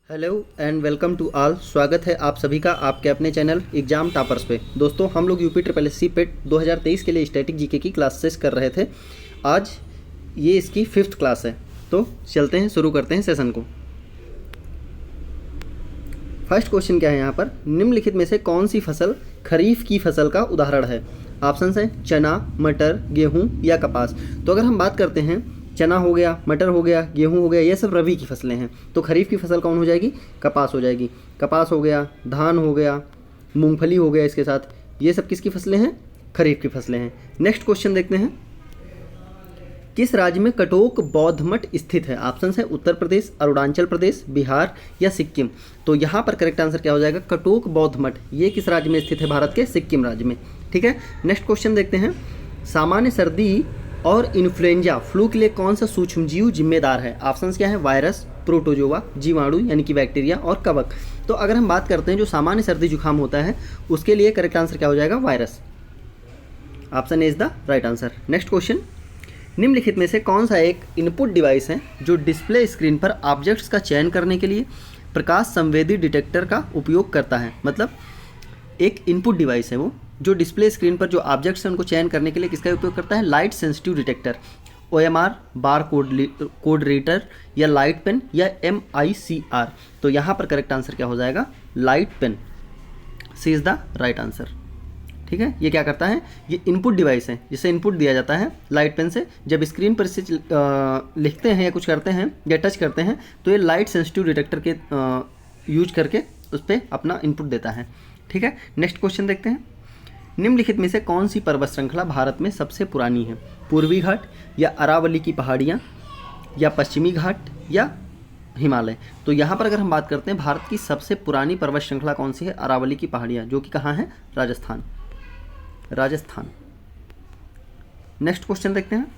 Hello and welcome to all. स्वागत है आप सभी का आपके अपने चैनल एग्जाम टॉपर्स पे। दोस्तों हम लोग यूपी ट्रिपल एस सी पेट 2023 के लिए स्टैटिक जीके की क्लासेस कर रहे थे। आज ये इसकी 5th क्लास है, तो चलते हैं, शुरू करते हैं सेशन को। फर्स्ट क्वेश्चन क्या है यहाँ पर, निम्नलिखित में से कौन सी फसल खरीफ की फसल का उदाहरण है। ऑप्शन है चना, मटर, गेहूँ या कपास। तो अगर हम बात करते हैं, चना हो गया, मटर हो गया, गेहूं हो गया, ये सब रबी की फसलें हैं। तो खरीफ की फसल कौन हो जाएगी, कपास हो जाएगी। कपास हो गया, धान हो गया, मूंगफली हो गया, इसके साथ ये सब किसकी फसलें हैं, खरीफ की फसलें हैं। नेक्स्ट क्वेश्चन देखते हैं, किस राज्य में कटोक बौद्ध मठ स्थित है। ऑप्शन है उत्तर प्रदेश, अरुणाचल प्रदेश, बिहार या सिक्किम। तो यहाँ पर करेक्ट आंसर क्या हो जाएगा, कटोक बौद्ध मठ। ये किस राज्य में स्थित है, भारत के सिक्किम राज्य में। ठीक है, नेक्स्ट क्वेश्चन देखते हैं, सामान्य सर्दी और इन्फ्लुएंजा फ्लू के लिए कौन सा सूक्ष्मजीव जिम्मेदार है। ऑप्शंस क्या है, वायरस, प्रोटोजोआ, जीवाणु यानी कि बैक्टीरिया और कवक। तो अगर हम बात करते हैं जो सामान्य सर्दी जुकाम होता है उसके लिए करेक्ट आंसर क्या हो जाएगा, virus. Option A is the right answer. Next question, निम्नलिखित में से कौन सा एक इनपुट डिवाइस है जो डिस्प्ले स्क्रीन पर ऑब्जेक्ट्स का चयन करने के लिए प्रकाश संवेदी डिटेक्टर का उपयोग करता है। मतलब एक इनपुट डिवाइस है वो जो डिस्प्ले स्क्रीन पर जो ऑब्जेक्ट्स हैं उनको चयन करने के लिए किसका उपयोग करता है, light sensitive detector, OMR, bar code reader या लाइट पेन या MICR। तो यहाँ पर करेक्ट आंसर क्या हो जाएगा, light pen. C is the right answer. ठीक है, ये क्या करता है, ये इनपुट डिवाइस है जिसे इनपुट दिया जाता है लाइट पेन से। जब स्क्रीन पर इसे लिखते हैं या कुछ करते हैं या टच करते हैं तो ये लाइट सेंसिटिव डिटेक्टर के यूज करके उस पर अपना इनपुट देता है। ठीक है, नेक्स्ट क्वेश्चन देखते हैं, निम्नलिखित में से कौन सी पर्वत श्रृंखला भारत में सबसे पुरानी है। पूर्वी घाट या अरावली की पहाड़ियाँ या पश्चिमी घाट या हिमालय। तो यहाँ पर अगर हम बात करते हैं भारत की सबसे पुरानी पर्वत श्रृंखला कौन सी है, अरावली की पहाड़ियाँ, जो कि कहाँ है, राजस्थान। नेक्स्ट क्वेश्चन देखते हैं,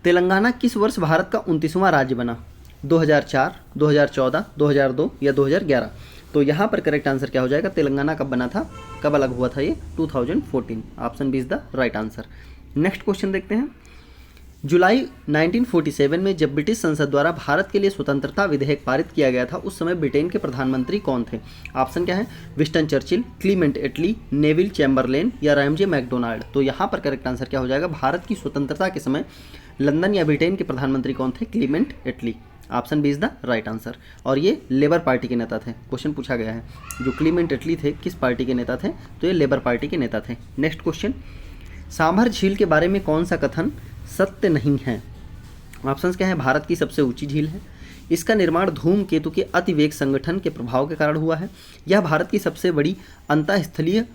तेलंगाना किस वर्ष भारत का 29वां राज्य बना। 2004, 2014, 2002 या 2011। तो यहाँ पर करेक्ट आंसर क्या हो जाएगा, तेलंगाना कब बना था, कब अलग हुआ था ये, 2014। Option B is the right answer. Next question देखते हैं, जुलाई 1947 में जब ब्रिटिश संसद द्वारा भारत के लिए स्वतंत्रता विधेयक पारित किया गया था उस समय ब्रिटेन के प्रधानमंत्री कौन थे। ऑप्शन क्या है, विंस्टन चर्चिल, क्लीमेंट एटली, नेविल चैम्बरलेन या रैमजे मैकडोनाल्ड। तो यहाँ पर करेक्ट आंसर क्या हो जाएगा, भारत की स्वतंत्रता के समय लंदन या ब्रिटेन के प्रधानमंत्री कौन थे, Clement Attlee. Option B is the right answer. और ये लेबर पार्टी के नेता थे, क्वेश्चन पूछा गया है, जो क्लीमेंट एटली थे किस पार्टी के नेता थे, तो ये लेबर पार्टी के नेता थे। नेक्स्ट क्वेश्चन, सांभर झील के बारे में कौन सा कथन सत्य नहीं है। ऑप्शंस क्या है, भारत की सबसे ऊंची झील है, इसका निर्माण धूमकेतु के अतिवेग संगठन के प्रभाव के कारण हुआ है, यह भारत की सबसे बड़ी अंतःस्थलीय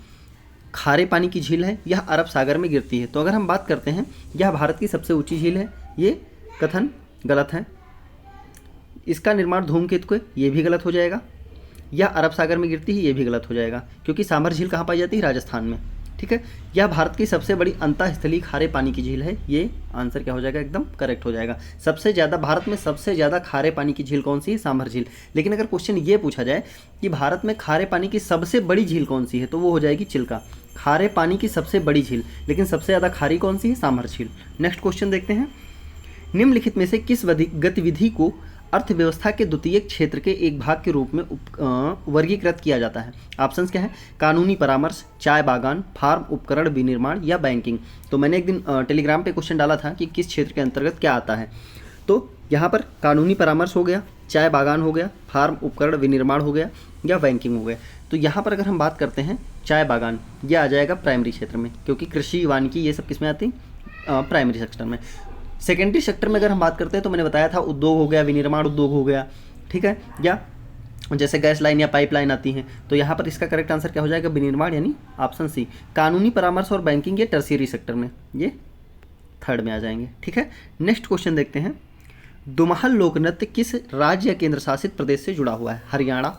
खारे पानी की झील है, यह अरब सागर में गिरती है। तो अगर हम बात करते हैं यह भारत की सबसे ऊंची झील है, ये कथन गलत है। इसका निर्माण धूमकेतु के, ये भी गलत हो जाएगा। यह अरब सागर में गिरती है, ये भी गलत हो जाएगा, क्योंकि सांभर झील कहाँ पाई जाती है, राजस्थान में। ठीक है, यह भारत की सबसे बड़ी अंतःस्थलीय खारे पानी की झील है, ये आंसर क्या हो जाएगा, एकदम करेक्ट हो जाएगा। सबसे ज़्यादा भारत में सबसे ज़्यादा खारे पानी की झील कौन सी है, सांभर झील। लेकिन अगर क्वेश्चन ये पूछा जाए कि भारत में खारे पानी की सबसे बड़ी झील कौन सी है, तो वो हो जाएगी चिल्का। खारे पानी की सबसे बड़ी झील, लेकिन सबसे ज़्यादा खारी कौन सी है, सांभर झील। नेक्स्ट क्वेश्चन देखते हैं, निम्नलिखित में से किस गतिविधि को अर्थव्यवस्था के द्वितीयक क्षेत्र के एक भाग के रूप में वर्गीकृत किया जाता है। ऑप्शंस क्या है, कानूनी परामर्श, चाय बागान, फार्म उपकरण विनिर्माण या बैंकिंग। तो मैंने एक दिन टेलीग्राम पे क्वेश्चन डाला था कि किस क्षेत्र के अंतर्गत क्या आता है। तो यहाँ पर कानूनी परामर्श हो गया, चाय बागान हो गया, फार्म उपकरण विनिर्माण हो गया या बैंकिंग हो गया। तो यहाँ पर अगर हम बात करते हैं चाय बागान, ये आ जाएगा प्राइमरी क्षेत्र में, क्योंकि कृषि, वानिकी ये सब किस में आती है, प्राइमरी सेक्टर में। सेकेंडरी सेक्टर में अगर हम बात करते हैं तो मैंने बताया था उद्योग हो गया, विनिर्माण उद्योग हो गया। ठीक है, या जैसे गैस लाइन या पाइपलाइन आती हैं। तो यहाँ पर इसका करेक्ट आंसर क्या हो जाएगा, विनिर्माण यानी ऑप्शन सी। कानूनी परामर्श और बैंकिंग ये टर्शियरी सेक्टर में, ये थर्ड में आ जाएंगे। ठीक है, नेक्स्ट क्वेश्चन देखते हैं, दुमहल लोक नृत्य किस राज्य या केंद्र शासित प्रदेश से जुड़ा हुआ है। हरियाणा,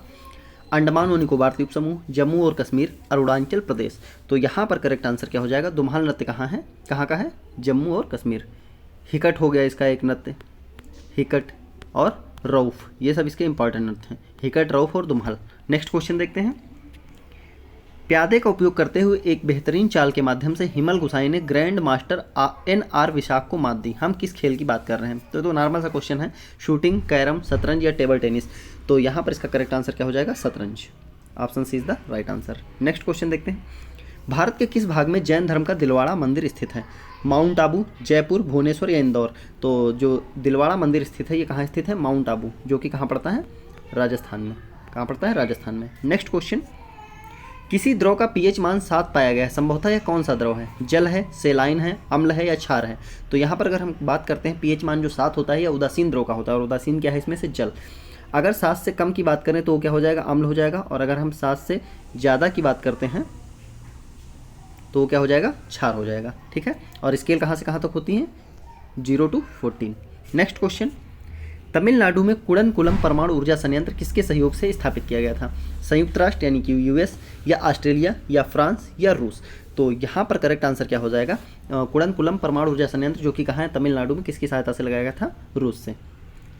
अंडमान और निकोबार द्वीप समूह, जम्मू और कश्मीर, अरुणाचल प्रदेश। तो यहाँ पर करेक्ट आंसर क्या हो जाएगा, दुमहल नृत्य कहाँ है, कहाँ का है, जम्मू और कश्मीर। हिकट हो गया इसका एक नृत्य, हिकट और रऊफ, ये सब इसके इंपॉर्टेंट नृत्य हैं, हिकट, रऊफ और दुमहल। नेक्स्ट क्वेश्चन देखते हैं, प्यादे का उपयोग करते हुए एक बेहतरीन चाल के माध्यम से हिमल गुसाई ने ग्रैंड मास्टर NR विशाख को मात दी। हम किस खेल की बात कर रहे हैं, तो नॉर्मल सा क्वेश्चन है, शूटिंग, कैरम, शतरंज या टेबल टेनिस। तो यहाँ पर इसका करेक्ट आंसर क्या हो जाएगा? शतरंज। Option C is the right answer. Next question देखते हैं, भारत के किस भाग में जैन धर्म का दिलवाड़ा मंदिर स्थित है? माउंट आबू, जयपुर, भुवनेश्वर या इंदौर? तो जो दिलवाड़ा मंदिर स्थित है ये कहाँ स्थित है? माउंट आबू, जो कि कहाँ पड़ता है? राजस्थान में। कहाँ पड़ता है? राजस्थान में। नेक्स्ट क्वेश्चन, किसी द्रव का पीएच मान 7 पाया गया है, संभवतः यह कौन सा द्रव है? जल है, सेलाइन है, अम्ल है या क्षार है? तो यहाँ पर अगर हम बात करते हैं पीएच मान जो 7 होता है या उदासीन द्रव का होता है, और उदासीन क्या है इसमें से? जल। अगर 7 से कम की बात करें तो वो क्या हो जाएगा? अम्ल हो जाएगा, और अगर हम 7 से ज़्यादा की बात करते हैं तो वो क्या हो जाएगा? क्षार हो जाएगा। ठीक है, और स्केल कहाँ से कहाँ तक होती है? 0 to 14। नेक्स्ट क्वेश्चन, तमिलनाडु में कुडनकुलम परमाणु ऊर्जा संयंत्र किसके सहयोग से स्थापित किया गया था? संयुक्त राष्ट्र यानी कि यूएस, या ऑस्ट्रेलिया, या फ्रांस, या रूस? तो यहाँ पर करेक्ट आंसर क्या हो जाएगा? कुडनकुलम परमाणु ऊर्जा संयंत्र जो कि कहाँ है? तमिलनाडु में। किसकी सहायता से लगाया गया था? रूस से।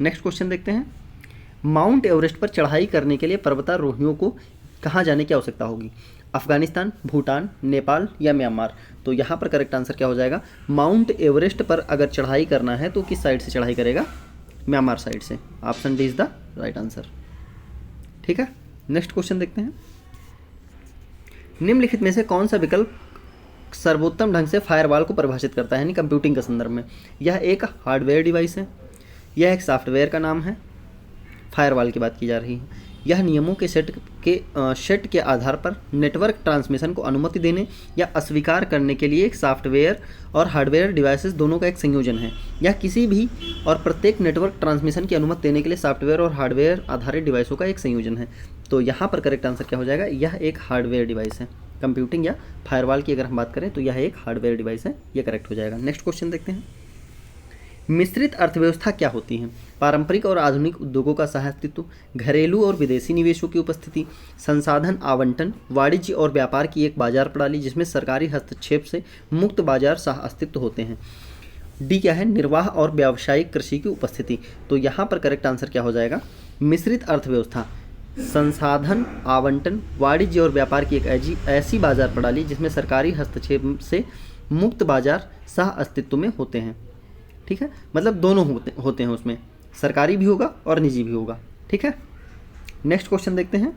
नेक्स्ट क्वेश्चन देखते हैं, माउंट एवरेस्ट पर चढ़ाई करने के लिए पर्वतारोहियों को कहाँ जाने की आवश्यकता होगी? अफगानिस्तान, भूटान, नेपाल या म्यांमार? तो यहाँ पर करेक्ट आंसर क्या हो जाएगा? माउंट एवरेस्ट पर अगर चढ़ाई करना है तो किस साइड से चढ़ाई करेगा? म्यांमार साइड से। Option D is the right answer. ठीक है, नेक्स्ट क्वेश्चन देखते हैं, निम्नलिखित में से कौन सा विकल्प सर्वोत्तम ढंग से फायरवॉल को परिभाषित करता है, यानी कंप्यूटिंग के संदर्भ में? यह एक हार्डवेयर डिवाइस है, यह एक सॉफ्टवेयर का नाम है, फायरवॉल की बात की जा रही है, यह नियमों के सेट के आधार पर नेटवर्क ट्रांसमिशन को अनुमति देने या अस्वीकार करने के लिए एक सॉफ्टवेयर और हार्डवेयर डिवाइसेस दोनों का एक संयोजन है, यह किसी भी और प्रत्येक नेटवर्क ट्रांसमिशन की अनुमति देने के लिए सॉफ्टवेयर और हार्डवेयर आधारित डिवाइसों का एक संयोजन है। तो यहाँ पर करेक्ट आंसर क्या हो जाएगा? यह एक हार्डवेयर डिवाइस है। कंप्यूटिंग या फायरवॉल की अगर हम बात करें तो यह एक हार्डवेयर डिवाइस है, यह करेक्ट हो जाएगा। नेक्स्ट क्वेश्चन देखते हैं, मिश्रित अर्थव्यवस्था क्या होती है? पारंपरिक और आधुनिक उद्योगों का सह-अस्तित्व, घरेलू और विदेशी निवेशों की उपस्थिति, संसाधन आवंटन, वाणिज्य और व्यापार की एक बाजार प्रणाली जिसमें सरकारी हस्तक्षेप से मुक्त बाजार सह-अस्तित्व होते हैं। डी क्या है? निर्वाह और व्यावसायिक कृषि की उपस्थिति। तो यहाँ पर करेक्ट आंसर क्या हो जाएगा? मिश्रित अर्थव्यवस्था, संसाधन आवंटन, वाणिज्य और व्यापार की एक ऐसी बाजार प्रणाली जिसमें सरकारी हस्तक्षेप से मुक्त बाजार सह अस्तित्व में होते हैं। ठीक है, मतलब दोनों होते हैं, उसमें सरकारी भी होगा और निजी भी होगा। ठीक है, नेक्स्ट क्वेश्चन देखते हैं,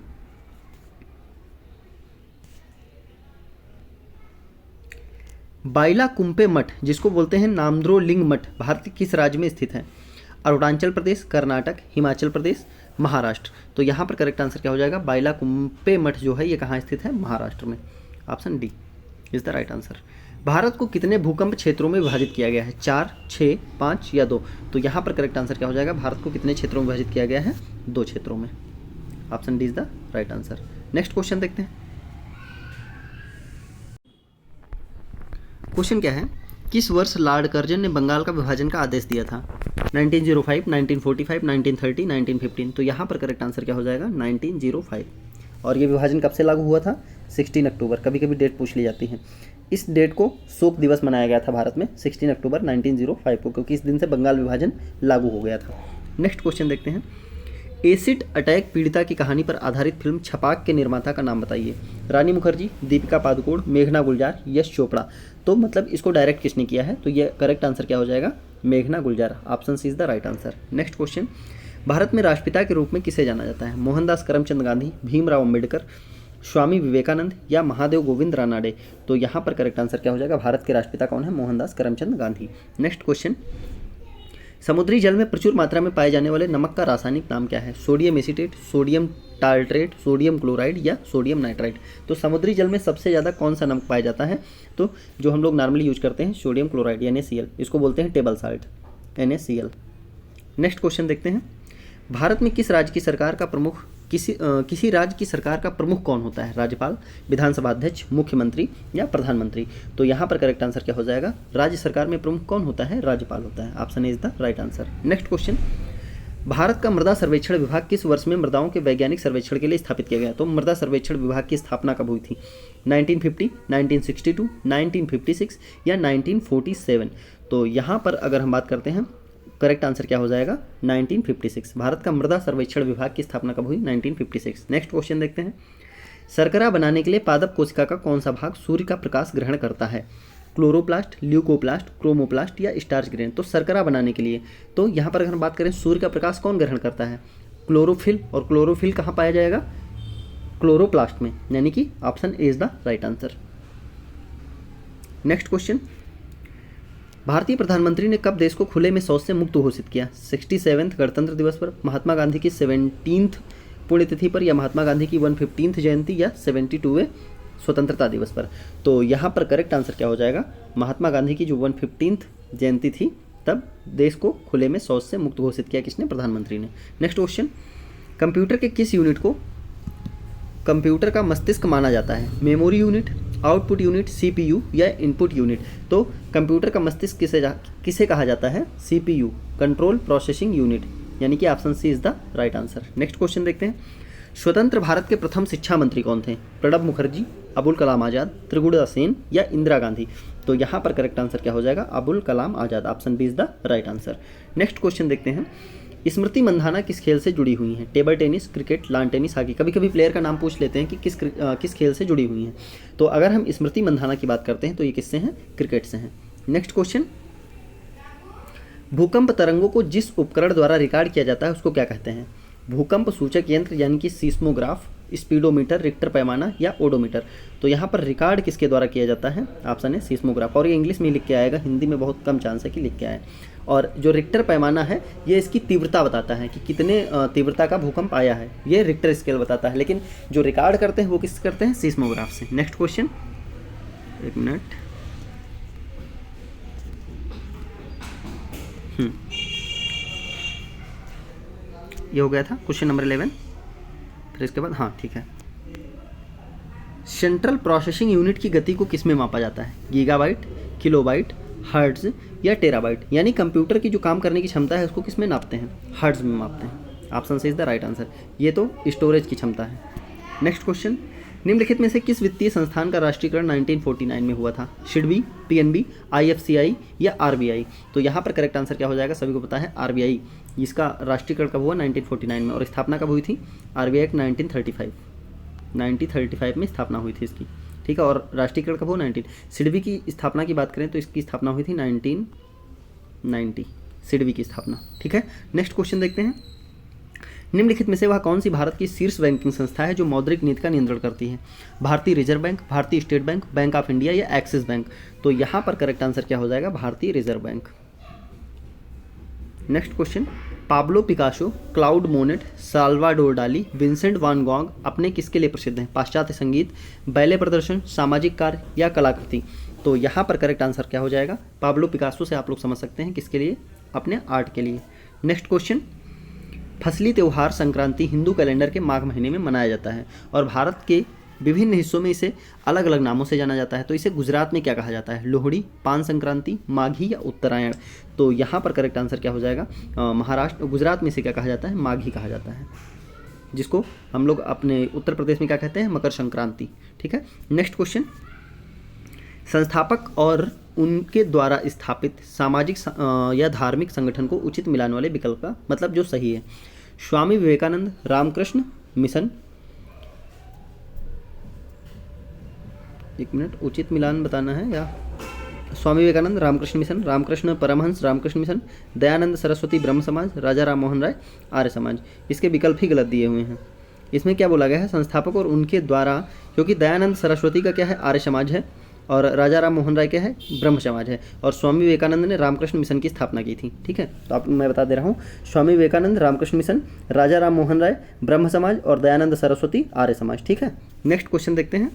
बाइलाकुंपे मठ जिसको बोलते हैं नामद्रोलिंग मठ भारत के किस राज्य में स्थित है? अरुणाचल प्रदेश, कर्नाटक, हिमाचल प्रदेश, महाराष्ट्र? तो यहाँ पर करेक्ट आंसर क्या हो जाएगा? बाइलाकुंपे मठ जो है ये कहाँ स्थित है? महाराष्ट्र में। Option D is the right answer. Bharat को कितने भूकंप क्षेत्रों में विभाजित किया गया है? 4, 6, 5 या 2? तो यहाँ पर करेक्ट आंसर क्या हो जाएगा? भारत को कितने क्षेत्रों में विभाजित किया गया है? 2 क्षेत्रों में। Option D is the right answer. Next question देखते हैं, क्वेश्चन क्या है, किस वर्ष लॉर्ड कर्जन ने बंगाल का विभाजन का आदेश दिया था? 1905, 1945, 1930, 1915? तो यहाँ पर करेक्ट आंसर क्या हो जाएगा? 1905। और ये विभाजन कब से लागू हुआ था? 16 अक्टूबर। कभी कभी डेट पूछ ली जाती है। इस डेट को शोक दिवस मनाया गया था भारत में 16 अक्टूबर 1905 को, क्योंकि इस दिन से बंगाल विभाजन लागू हो गया था। नेक्स्ट क्वेश्चन देखते हैं, एसिड अटैक पीड़िता की कहानी पर आधारित फिल्म छपाक के निर्माता का नाम बताइए? रानी मुखर्जी, दीपिका पादुकोण, मेघना गुलजार, यश चोपड़ा? तो मतलब इसको डायरेक्ट किसने किया है? तो ये करेक्ट आंसर क्या हो जाएगा? मेघना Gulzar. Option C is the right answer. Next question, Bharat में राष्ट्रपिता के रूप में किसे जाना जाता है? मोहनदास करमचंद गांधी, भीमराव अम्बेडकर, स्वामी विवेकानंद या महादेव गोविंद रानाडे? तो यहाँ पर करेक्ट आंसर क्या हो जाएगा? भारत के राष्ट्रपिता कौन है? मोहनदास करमचंद गांधी। नेक्स्ट क्वेश्चन, समुद्री जल में प्रचुर मात्रा में पाए जाने वाले नमक का रासायनिक नाम क्या है? Sodium acetate, sodium tartrate, sodium chloride या सोडियम नाइट्राइट? तो समुद्री जल में सबसे ज़्यादा कौन सा नमक पाया जाता है? तो जो हम लोग नॉर्मली यूज करते हैं सोडियम क्लोराइड NaCl, इसको बोलते हैं table salt NaCl। Next question देखते हैं, भारत में किस राज्य की सरकार का प्रमुख किसी राज्य की सरकार का प्रमुख कौन होता है? राज्यपाल, विधानसभा अध्यक्ष, मुख्यमंत्री या प्रधानमंत्री? तो यहाँ पर करेक्ट आंसर क्या हो जाएगा? राज्य सरकार में प्रमुख कौन होता है? राज्यपाल होता है। Option is the right answer. Next question, Bharat का मृदा सर्वेक्षण विभाग किस वर्ष में मृदाओं के वैज्ञानिक सर्वेक्षण के लिए स्थापित किया गया? तो मृदा सर्वेक्षण विभाग की स्थापना कब हुई थी? 1950, 1962, 1956 या 1947? तो यहाँ पर अगर हम बात करते हैं करेक्ट आंसर क्या हो जाएगा? 1956। भारत का मृदा सर्वेक्षण विभाग की स्थापना कब हुई? 1956। नेक्स्ट क्वेश्चन देखते हैं, शर्करा बनाने के लिए पादप कोशिका का कौन सा भाग सूर्य का प्रकाश ग्रहण करता है? क्लोरोप्लास्ट, ल्यूकोप्लास्ट, क्रोमोप्लास्ट या स्टार्च ग्रेन? तो शर्करा बनाने के लिए, तो यहाँ पर अगर हम बात करें सूर्य का प्रकाश कौन ग्रहण करता है? क्लोरोफिल, और क्लोरोफिल कहाँ पाया जाएगा? क्लोरोप्लास्ट में, यानी कि option A is the right answer. Next question, भारतीय प्रधानमंत्री ने कब देश को खुले में शौच से मुक्त घोषित किया? 67वें गणतंत्र दिवस पर, महात्मा गांधी की 17th पुण्यतिथि पर, या महात्मा गांधी की 115th जयंती, या 72वें स्वतंत्रता दिवस पर? तो यहाँ पर करेक्ट आंसर क्या हो जाएगा? महात्मा गांधी की जो 115th जयंती थी तब देश को खुले में शौच से मुक्त घोषित किया किसने? प्रधानमंत्री ने। नेक्स्ट क्वेश्चन, कंप्यूटर के किस यूनिट को कंप्यूटर का मस्तिष्क माना जाता है? Memory unit, output unit, CPU या इनपुट यूनिट? तो कंप्यूटर का मस्तिष्क किसे कहा जाता है? सीपीयू, कंट्रोल प्रोसेसिंग यूनिट, यानी कि option C is the right answer. Next question देखते हैं, स्वतंत्र भारत के प्रथम शिक्षा मंत्री कौन थे? प्रणब मुखर्जी, अबुल कलाम आज़ाद, त्रिगुणा सेन या इंदिरा गांधी? तो यहाँ पर करेक्ट आंसर क्या हो जाएगा? Abul Kalam Azad, option B is the right answer. Next question देखते हैं, स्मृति मंधाना किस खेल से जुड़ी हुई हैं? Table tennis, cricket, lawn tennis, hockey? कभी कभी प्लेयर का नाम पूछ लेते हैं कि किस खेल से जुड़ी हुई हैं। तो अगर हम स्मृति मंधाना की बात करते हैं तो ये किससे हैं? क्रिकेट से हैं। नेक्स्ट क्वेश्चन, भूकंप तरंगों को जिस उपकरण द्वारा रिकॉर्ड किया जाता है उसको क्या कहते हैं? भूकंप सूचक यंत्र यानी कि सीस्मोग्राफ, स्पीडोमीटर, रिक्टर पैमाना या ओडोमीटर? तो यहाँ पर रिकॉर्ड किसके द्वारा किया जाता है? ऑप्शन है सीस्मोग्राफ, और ये इंग्लिश में लिख के आएगा, हिंदी में बहुत कम चांस है कि लिख के आए। और जो रिक्टर पैमाना है ये इसकी तीव्रता बताता है कि कितने तीव्रता का भूकंप आया है, ये रिक्टर स्केल बताता है, लेकिन जो रिकॉर्ड करते हैं वो किस करते हैं? सीस्मोग्राफ से। नेक्स्ट क्वेश्चन, एक मिनट, ये हो गया था क्वेश्चन नंबर 11। फिर इसके बाद हाँ ठीक है, सेंट्रल प्रोसेसिंग यूनिट की गति को किस में मापा जाता है? गीगाबाइट, किलोबाइट, हर्ट्ज या टेराबाइट? यानी कंप्यूटर की जो काम करने की क्षमता है उसको किस में नापते हैं? हर्ट्ज में मापते हैं, option C is the right answer. ये तो स्टोरेज की क्षमता है। नेक्स्ट क्वेश्चन, निम्नलिखित में से किस वित्तीय संस्थान का राष्ट्रीयकरण 1949 में हुआ था? सिडबी, पीएनबी, आईएफसीआई या आरबीआई? तो यहाँ पर करेक्ट आंसर क्या हो जाएगा? सभी को पता है आरबीआई। इसका राष्ट्रीयकरण कब हुआ? 1949 में, और स्थापना कब हुई थी? आरबीआई 1935 में स्थापना हुई थी इसकी, ठीक है। और राष्ट्रीयकरण कब हुआ? 19। सिडबी की स्थापना की बात करें तो इसकी स्थापना हुई थी 1990, सिडबी की स्थापना, ठीक है। नेक्स्ट क्वेश्चन देखते हैं, निम्नलिखित में से वह कौन सी भारत की शीर्ष बैंकिंग संस्था है जो मौद्रिक नीति का नियंत्रण करती है? भारतीय रिजर्व बैंक, भारतीय state bank, bank of India या एक्सिस बैंक? तो यहाँ पर करेक्ट आंसर क्या हो जाएगा? भारतीय reserve bank. Next question, Pablo Picasso, Claude Monet, Salvador Dali, Vincent van Gogh अपने किसके लिए प्रसिद्ध हैं? पाश्चात्य संगीत, बैले प्रदर्शन, सामाजिक कार्य या कलाकृति? तो यहाँ पर करेक्ट आंसर क्या हो जाएगा? पाब्लो पिकासो से आप लोग समझ सकते हैं किसके लिए? अपने आर्ट के लिए। नेक्स्ट क्वेश्चन, फसली त्यौहार संक्रांति हिंदू कैलेंडर के माघ महीने में मनाया जाता है और भारत के विभिन्न हिस्सों में इसे अलग अलग नामों से जाना जाता है। तो इसे गुजरात में क्या कहा जाता है? लोहड़ी, पान संक्रांति, माघी या उत्तरायण? तो यहाँ पर करेक्ट आंसर क्या हो जाएगा? महाराष्ट्र, गुजरात में इसे क्या कहा जाता है? माघी कहा जाता है, जिसको हम लोग अपने उत्तर प्रदेश में क्या कहते हैं? मकर संक्रांति, ठीक है। नेक्स्ट क्वेश्चन, संस्थापक और उनके द्वारा स्थापित सामाजिक या धार्मिक संगठन को उचित मिलान वाले विकल्प का मतलब जो सही है? स्वामी विवेकानंद, रामकृष्ण मिशन, एक मिनट, उचित मिलान बताना है या स्वामी विवेकानंद रामकृष्ण मिशन, रामकृष्ण परमहंस रामकृष्ण मिशन, दयानंद सरस्वती ब्रह्म समाज, राजा राम मोहन राय आर्य समाज? इसके विकल्प ही गलत दिए हुए हैं। इसमें क्या बोला गया है? संस्थापक और उनके द्वारा, क्योंकि दयानंद सरस्वती का क्या है? आर्य समाज है, और राजा राम मोहन राय क्या है? ब्रह्म समाज है, और स्वामी विवेकानंद ने रामकृष्ण मिशन की स्थापना की थी, ठीक है। तो आप मैं बता दे रहा हूँ, स्वामी विवेकानंद रामकृष्ण मिशन, राजा राम मोहन राय ब्रह्म समाज और दयानंद सरस्वती आर्य समाज, ठीक है। नेक्स्ट क्वेश्चन देखते हैं,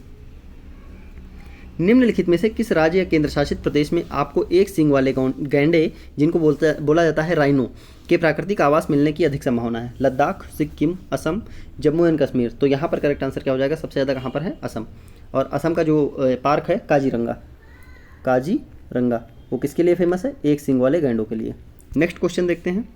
निम्नलिखित में से किस राज्य या केंद्र शासित प्रदेश में आपको एक सींग वाले गैंडे, जिनको बोला जाता है राइनो, के प्राकृतिक आवास मिलने की अधिक संभावना है? लद्दाख, सिक्किम, असम, जम्मू एंड कश्मीर? तो यहाँ पर करेक्ट आंसर क्या हो जाएगा? सबसे ज़्यादा कहाँ पर है? असम। और असम का जो पार्क है काजीरंगा, वो किसके लिए फेमस है? एक सींग वाले गैंडों के लिए। नेक्स्ट क्वेश्चन देखते हैं,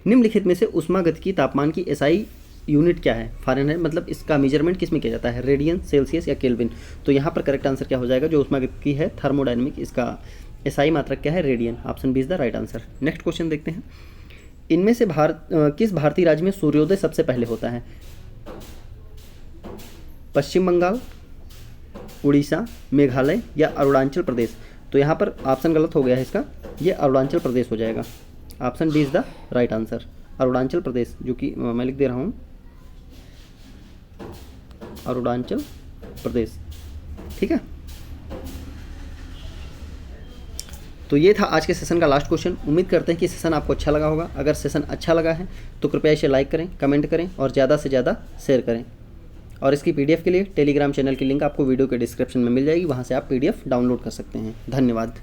निम्नलिखित में से ऊष्मागतिकी तापमान की एसआई यूनिट क्या है? फ़ारेनहाइट, मतलब इसका मेजरमेंट किस में किया जाता है? रेडियन, सेल्सियस या केल्विन? तो यहाँ पर करेक्ट आंसर क्या हो जाएगा? जो ऊष्मागतिकी है थर्मोडायनेमिक, इसका एसआई मात्रक क्या है? Radian, option B is the right answer. Next question देखते हैं, इनमें से किस भारतीय राज्य में सूर्योदय सबसे पहले होता है? पश्चिम बंगाल, उड़ीसा, मेघालय या अरुणाचल प्रदेश? तो यहाँ पर ऑप्शन गलत हो गया है इसका, ये अरुणाचल प्रदेश हो जाएगा, option D is the right answer. Arunachal Pradesh, जो कि मैं लिख दे रहा हूँ अरुणाचल प्रदेश। ठीक है, तो ये था आज के सेशन का लास्ट क्वेश्चन। उम्मीद करते हैं कि सेशन आपको अच्छा लगा होगा। अगर सेशन अच्छा लगा है तो कृपया इसे लाइक करें, कमेंट करें और ज़्यादा से ज़्यादा शेयर करें। और इसकी पीडीएफ के लिए टेलीग्राम चैनल की लिंक आपको वीडियो के डिस्क्रिप्शन में मिल जाएगी, वहाँ से आप पीडीएफ डाउनलोड कर सकते हैं। धन्यवाद।